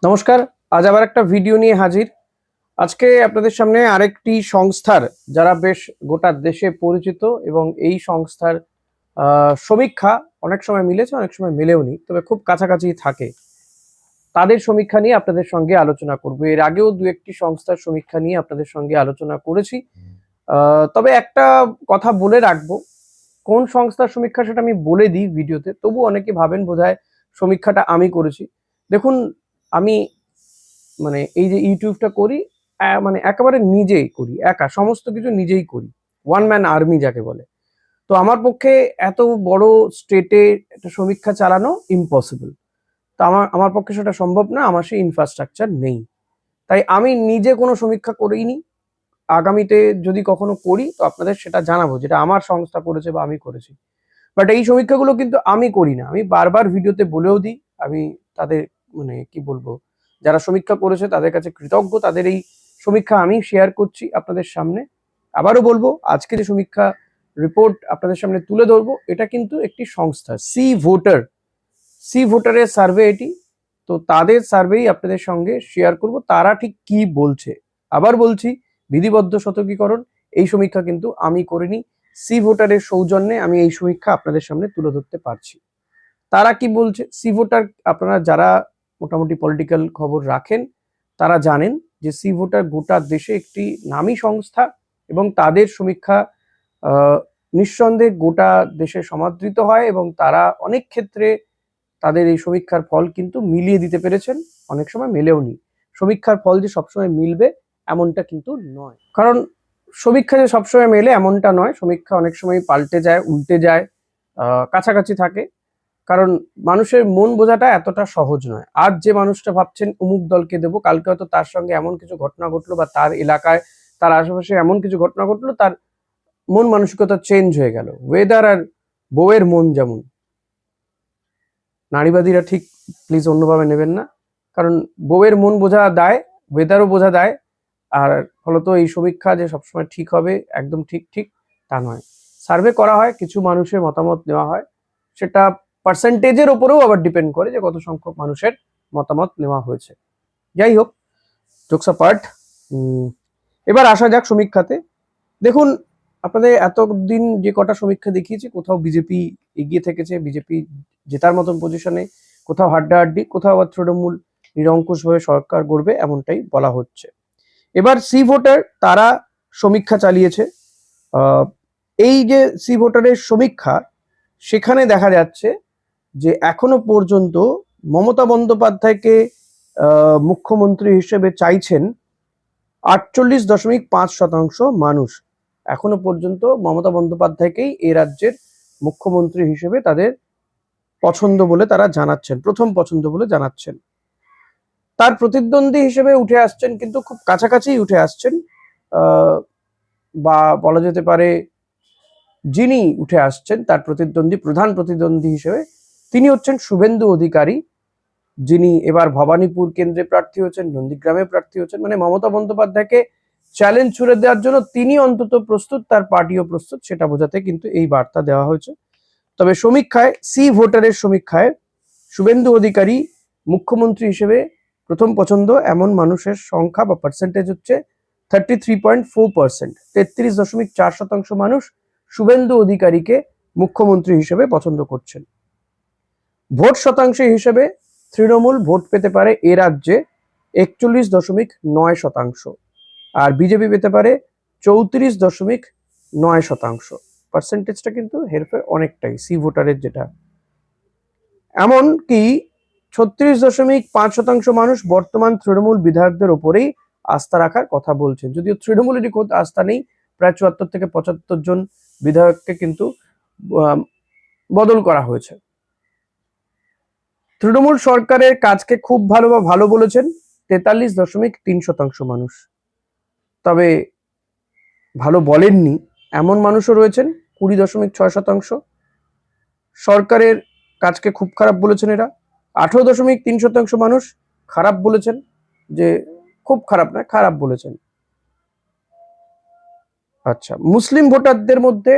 নমস্কার। আজ আবার একটা ভিডিও নিয়ে হাজির। আজকে আপনাদের সামনে আরেকটি সংস্থার যারা বেশ গোটা দেশে পরিচিত এবং এই সংস্থার সমীক্ষা অনেক সময় মিলেছে, অনেক সময় মেলেওনি, তবে খুব কাছাকাছি থাকে। তাদের সমীক্ষা নিয়ে আপনাদের সঙ্গে আলোচনা করব। এর আগেও দু একটি সংস্থার সমীক্ষা নিয়ে আপনাদের সঙ্গে আলোচনা করেছি। তবে একটা কথা বলে রাখবো, কোন সংস্থার সমীক্ষা সেটা আমি বলে দিই ভিডিওতে, তবু অনেকে ভাবেন বোধহয় সমীক্ষাটা আমি করেছি। দেখুন, আমি মানে এই যে ইউটিউবটা করি, মানে একেবারে নিজেই করি, একা সমস্ত কিছু নিজেই করি, ওয়ান ম্যান আর্মি যাকে বলে। তো আমার পক্ষে এত বড় স্টেটে একটা সমীক্ষা চালানো ইম্পসিবল। তো আমার আমার পক্ষে সেটা সম্ভব না, আমার সেই ইনফ্রাস্ট্রাকচার নেই। তাই আমি নিজে কোনো সমীক্ষা করিনি। আগামীতে যদি কখনো করি তো আপনাদের সেটা জানাবো, যেটা আমার সংস্থা করেছে বা আমি করেছি। বাট এই সমীক্ষাগুলো কিন্তু আমি করি না, আমি বারবার ভিডিওতে বলেও দিই। আমি তাদের মানে কি বলবো, যারা সমীক্ষা করেছে তাদের কাছে কৃতজ্ঞ। তাদের এই সমীক্ষা আমি শেয়ার করছি আপনাদের সামনে। আবারও বলবো, আজকে যে সমীক্ষা রিপোর্ট আপনাদের সামনে তুলে ধরবো, এটা কিন্তু একটি সংস্থা, সি ভোটারের সার্ভে এটি। তো তাদের সার্ভেই আপনাদের সঙ্গে শেয়ার করব, তারা ঠিক কি বলছে। আবার বলছি, বিধিবদ্ধ সতর্কীকরণ, এই সমীক্ষা কিন্তু আমি করিনি। সি ভোটারের সৌজন্যে আমি এই সমীক্ষা আপনাদের সামনে তুলে ধরতে পারছি। তারা কি বলছে? সি ভোটার, আপনারা যারা মোটামুটি পলিটিক্যাল খবর রাখেন তারা জানেন যে সি ভোটার গোটা দেশে একটি নামী সংস্থা এবং তাদের সমীক্ষা নিঃসন্দেহে গোটা দেশে সমাদৃত হয় এবং তারা অনেক ক্ষেত্রে তাদের এই সমীক্ষার ফল কিন্তু মিলিয়ে দিতে পেরেছেন, অনেক সময় মেলেওনি। সমীক্ষার ফল যে সবসময় মিলবে এমনটা কিন্তু নয়, কারণ সমীক্ষা যে সবসময় মেলে এমনটা নয়। সমীক্ষা অনেক সময় পাল্টে যায়, উল্টে যায়, কাছাকাছি থাকে। কারণ মানুষের মন বোঝাটা এতটা সহজ নয়। আজ যে মানুষটা ভাবছেন অমুক দলকে দেবো, কালকে হয়তো তার সঙ্গে এমন কিছু ঘটনা ঘটলো বা তার এলাকায় তার আশেপাশে এমন কিছু ঘটনা ঘটলো, তার মন মানসিকতা চেঞ্জ হয়ে গেল। ওয়েদার আর বউয়ের মন যেমন, নারীবাদীরা ঠিক প্লিজ অন্যভাবে নেবেন না, কারণ বউয়ের মন বোঝা দায়, ওয়েদারও বোঝা দায়। আর ফলত এই সমীক্ষা যে সবসময় ঠিক হবে, একদম ঠিক ঠিক তা নয়। সার্ভে করা হয়, কিছু মানুষের মতামত নেওয়া হয়, সেটা পার্সেন্টেজের ওপরেও আবার ডিপেন্ড করে যে কত সংখ্যক মানুষের মতামত নেওয়া হয়েছে। যাই হোক, জোকস পার্ট, এবার আসা যাক সমীক্ষাতে। দেখুন, আপনাদের এতদিন যে কটা সমীক্ষা দেখিয়েছি, কোথাও বিজেপি এগিয়ে থেকেছে, বিজেপি জেতার মতন পজিশনে, কোথাও হাড্ডাহাড্ডি, কোথাও আবার তৃণমূল নিরঙ্কুশভাবে সরকার গড়বে এমনটাই বলা হচ্ছে। এবার সি ভোটার তারা সমীক্ষা চালিয়েছে। এই যে সি ভোটারের সমীক্ষা, সেখানে দেখা যাচ্ছে যে এখনো পর্যন্ত মমতা বন্দ্যোপাধ্যায়কে মুখ্যমন্ত্রী হিসেবে চাইছেন 48.5% মানুষ। এখনো পর্যন্ত মমতা বন্দ্যোপাধ্যায়কেই এ রাজ্যের মুখ্যমন্ত্রী হিসেবে তাদের পছন্দ বলে তারা জানাচ্ছেন, প্রথম পছন্দ বলে জানাচ্ছেন। তার প্রতিদ্বন্দ্বী হিসেবে উঠে আসছেন, কিন্তু খুব কাছাকাছি উঠে আসছেন, বা বলা যেতে পারে যিনি উঠে আসছেন তার প্রতিদ্বন্দ্বী, প্রধান প্রতিদ্বন্দ্বী হিসেবে তিনি হচ্ছেন শুভেন্দু অধিকারী, যিনি এবার ভবানীপুর কেন্দ্রে প্রার্থী হচ্ছেন, নন্দীগ্রামে প্রার্থী হচ্ছেন। মানে মমতা বন্দ্যোপাধ্যায়কে চ্যালেঞ্জ ছুড়ে দেওয়ার জন্য তিনি অন্তত প্রস্তুত, তার পার্টিও প্রস্তুত, সেটা বোঝাতে কিন্তু এই বার্তা দেওয়া হয়েছে। তবে সমীক্ষায়, সি ভোটারের সমীক্ষায় শুভেন্দু অধিকারী মুখ্যমন্ত্রী হিসেবে প্রথম পছন্দ এমন মানুষের সংখ্যা বা পার্সেন্টেজ হচ্ছে 33.4%। 33.4% মানুষ শুভেন্দু অধিকারীকে মুখ্যমন্ত্রী হিসেবে পছন্দ করছেন। ভোট শতাংশ হিসেবে তৃণমূল ভোট পেতে পারে এ রাজ্যে 41.9%, আর বিজেপি পেতে পারে 34.9%। পার্সেন্টেজটা কিন্তু হেরফের অনেকটাই সি ভোটারের, যেটা এমনকি 36.5% মানুষ বর্তমান তৃণমূল বিধায়কদের ওপরেই আস্থা রাখার কথা বলছেন। যদিও তৃণমূলেরই খোদ আস্থা নেই, প্রায় 74 থেকে 75 জন বিধায়ককে কিন্তু বদল করা হয়েছে। তৃণমূল সরকারের কাজকে খুব ভালো বা ভালো বলেছেন 43.3% মানুষ। তবে ভালো বলেননি এমন মানুষও রয়েছেন 20.6%। সরকারের কাজকে খুব খারাপ বলেছেন এরা 18.3% মানুষ। খারাপ বলেছেন, যে খুব খারাপ নয়, খারাপ বলেছেন। আচ্ছা, মুসলিম ভোটারদের মধ্যে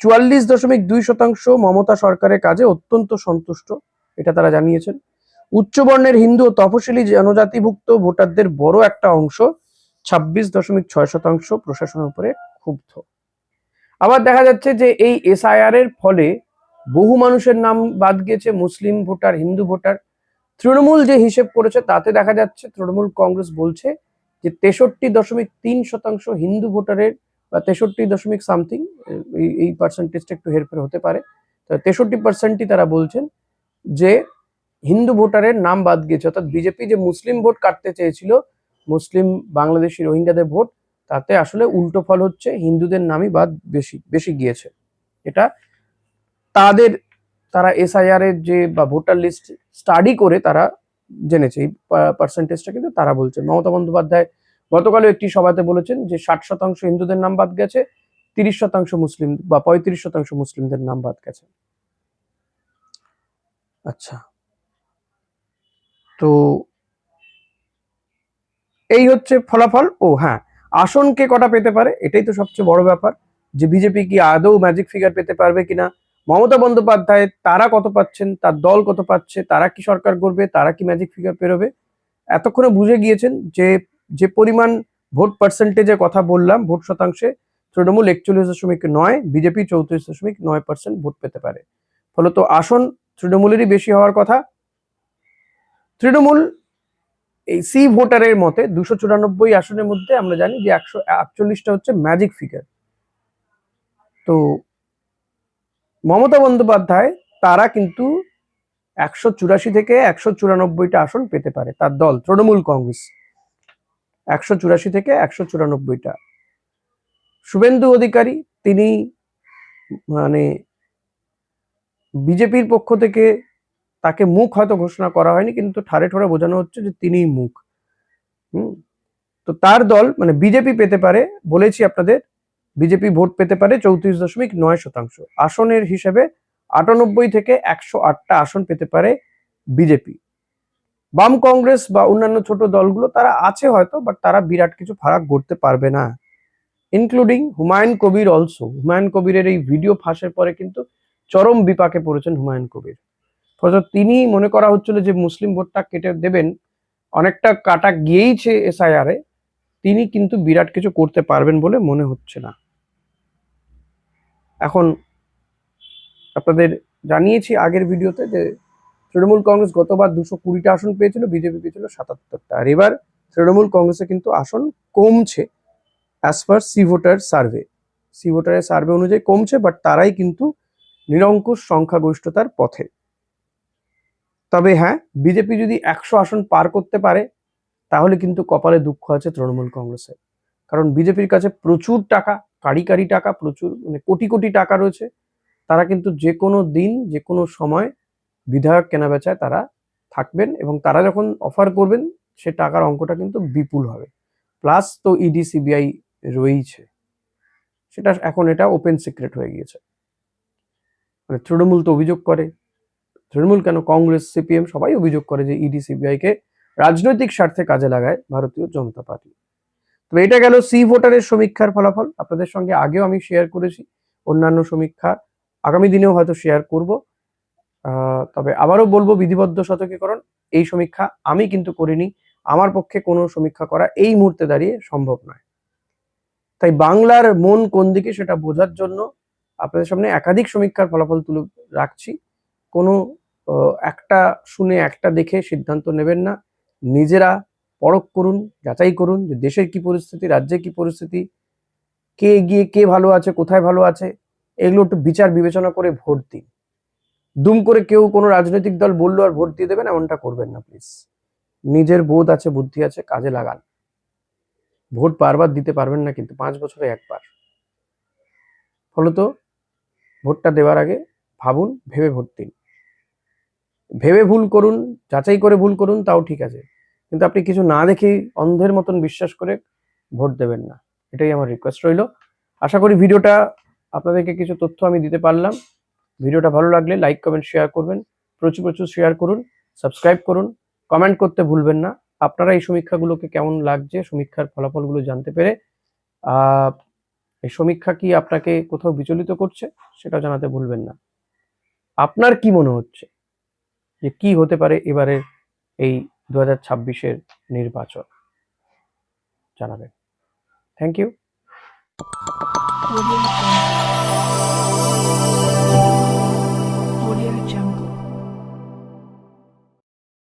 44.2% মমতা সরকারের কাজে অত্যন্ত সন্তুষ্ট, এটা তারা জানিয়েছেন। উচ্চ বর্ণের হিন্দু ও তপশিলি জনজাতিভুক্ত ভোটারদের বড় একটা অংশ 26.6% প্রশাসনের উপরে ক্ষুব্ধ। আবার দেখা যাচ্ছে যে এই এসআইআর এর ফলে বহু মানুষের নাম বাদ গিয়েছে, মুসলিম ভোটার, হিন্দু ভোটার। তৃণমূল যে হিসেব করেছে তাতে দেখা যাচ্ছে, তৃণমূল কংগ্রেস বলছে যে 63.3% হিন্দু ভোটারের বা 63 সামথিং, এই পার্সেন্টেজটা একটু হেরফের হতে পারে, 63%ই তারা বলছেন যে হিন্দু ভোটারের নাম বাদ গিয়েছে। অর্থাৎ বিজেপি যে মুসলিম ভোট কাটতে চেয়েছিল, মুসলিম বাংলাদেশি রোহিঙ্গাদের ভোট, তাতে আসলে উল্টো ফল হচ্ছে, হিন্দুদের নামই বাদ বেশি বেশি গিয়েছে। এটা তারা এসআইআর এর যে বা ভোটার লিস্ট স্টাডি করে তারা জেনেছে, এই পার্সেন্টেজটা কিন্তু তারা বলছেন। মমতা বন্দ্যোপাধ্যায় গতকালও একটি সভাতে বলেছেন যে 60% হিন্দুদের নাম বাদ গেছে, 30% মুসলিম বা 35% মুসলিমদের নাম বাদ গেছে। আচ্ছা, তো এই হচ্ছে ফলাফল। ও হ্যাঁ, আসন কে কটা পেতে পারে এটাই তো সবচেয়ে বড় ব্যাপার, যে বিজেপি কি আদৌ ম্যাজিক ফিগার পেতে পারবে কিনা। মমতা বন্দ্যোপাধ্যায় তারা কত পাচ্ছেন, তার দল কত পাচ্ছে, তারা কি সরকার করবে, তারা কি ম্যাজিক ফিগার পেরোবে। এতক্ষণে বুঝে গিয়েছেন যে যে পরিমাণ ভোট পার্সেন্টেজের কথা বললাম, ভোট শতাংশে তৃণমূল 41.9, বিজেপি 34.9% ভোট পেতে পারে। ফলত আসন তৃণমূলেরই বেশি হওয়ার কথা। তৃণমূল এই সি ভোটারের মতে 294 আসনের মধ্যে আমরা জানি যে 148টা হচ্ছে ম্যাজিক ফিগার। তো মমতা বন্দ্যোপাধ্যায় তারা কিন্তু 184 থেকে 194টা আসন পেতে পারে, তার দল তৃণমূল কংগ্রেস 184 থেকে 194টা। শুভেন্দু অধিকারী তিনি মানে বিজেপির পক্ষ থেকে তাকে মুখ হয়তো ঘোষণা করা হয়নি, কিন্তু ঠারে ঠারে বোঝানো হচ্ছে যে তিনিই মুখ। তো তার দল মানে বিজেপি পেতে পারে, বলেছি আপনাদের, বিজেপি ভোট পেতে পারে 34.9%। আসনের হিসেবে 98 থেকে 108টা আসন পেতে পারে বিজেপি। বাম কংগ্রেস বা অন্যান্য ছোট দলগুলো তারা আছে হয়তো, বাট তারা বিরাট কিছু ফারাক করতে পারবে না, ইনক্লুডিং হুমায়ুন কবির অলসো। হুমায়ুন কবিরের এই ভিডিও ফাঁসের পরে কিন্তু চরম বিপাকে পড়েছেন হুমায়ুন কবির। ফলে তিনি মনে করা হচ্ছিল যে মুসলিম ভোটটা কেটে দেবেন, অনেকটা কাটা গিয়েইছে এসআইআর এ, তিনি কিন্তু বিরাট কিছু করতে পারবেন বলে মনে হচ্ছে না। এখন আপনাদের জানিয়েছি আগের ভিডিওতে যে তৃণমূল কংগ্রেস গতবার 220টা আসন পেয়েছিল, বিজেপি পেয়েছিল 77টা। আর এবার তৃণমূল কংগ্রেসে কিন্তু আসন কমছে অ্যাজ পার সি ভোটারের সার্ভে অনুযায়ী কমছে, বাট তারাই কিন্তু নিরঙ্কুশ সংখ্যাগরিষ্ঠতার পথে। তবে হ্যাঁ, বিজেপি যদি 100 আসন পার করতে পারে তাহলে কিন্তু কপালে দুঃখ আছে তৃণমূল কংগ্রেসের, কারণ বিজেপির কাছে প্রচুর টাকা, কারি কারি টাকা, প্রচুর মানে কোটি কোটি টাকা রয়েছে। তারা কিন্তু যে কোনো দিন যে কোনো সময় বিধায়ক কেনাবেচায় তারা থাকবেন, এবং তারা যখন অফার করবেন সে টাকার অঙ্কটা কিন্তু বিপুল হবে। প্লাস তো ইডি সিবিআই রয়েইছে, সেটা এখন এটা ওপেন সিক্রেট হয়ে গিয়েছে। মানে তৃণমূল তো অভিযোগ করে, তৃণমূল কেন, কংগ্রেস সিপিএম সবাই অভিযোগ করে যে ইডি সিবিআই কে রাজনৈতিক স্বার্থে কাজে লাগায় ভারতীয় জনতা পার্টি। তো এটা গেল সি ভোটারের সমীক্ষার ফলাফল। আপনাদের সঙ্গে আগেও আমি শেয়ার করেছি, অন্যান্য সমীক্ষা আগামী দিনেও হয়তো শেয়ার করব। তবে আবারও বলবো, বিধিবদ্ধ সতর্কীকরণ, এই সমীক্ষা আমি কিন্তু করিনি, আমার পক্ষে কোনো সমীক্ষা করা এই মুহূর্তে দাঁড়িয়ে সম্ভব নয়। তাই বাংলার মন কোন দিকে সেটা বোঝার জন্য আপনাদের সামনে একাধিক সমীক্ষার ফলাফল তুলে রাখছি। কোনো একটা শুনে একটা দেখে সিদ্ধান্ত নেবেন না, নিজেরা পরখ করুন, যাচাই করুন যে দেশের কি পরিস্থিতি, রাজ্যের কি পরিস্থিতি, কে এগিয়ে, কে ভালো আছে, কোথায় ভালো আছে, এগুলো একটু বিচার বিবেচনা করে ভোট দিন। দুম করে কেউ কোনো রাজনৈতিক দল বললো আর ভোট দিয়ে দেবেন, এমনটা করবেন না প্লিজ। নিজের বোধ আছে, বুদ্ধি আছে, কাজে লাগান। ভোট বারবার দিতে পারবেন না, কিন্তু 5 বছরে একবার। ফলত ভোটটা দেওয়ার আগে ভাবুন, ভেবে ভোট দিন। ভেবে ভুল করুন, যাচাই করে ভুল করুন, তাও ঠিক আছে, কিন্তু আপনি কিছু না দেখেই অন্ধের মতন বিশ্বাস করে ভোট দেবেন না। এটাই আমার রিকোয়েস্ট রইল। আশা করি ভিডিওটা আপনাদেরকে কিছু তথ্য আমি দিতে পারলাম। ভিডিওটা ভালো লাগলে লাইক, কমেন্ট, শেয়ার করবেন, প্রচুর প্রচুর শেয়ার করুন, সাবস্ক্রাইব করুন, কমেন্ট করতে ভুলবেন না আপনারা এই সমীক্ষাগুলোকে কেমন লাগছে, সমীক্ষার ফলাফলগুলো জানতে পেরে। এই সমীক্ষা কি আপনাকে কোথাও বিচলিত করছে সেটা জানাতে ভুলবেন না। আপনার কি মনে হচ্ছে যে কি হতে পারে এবারের এই 2026-এর নির্বাচন জানাবেন। Thank you.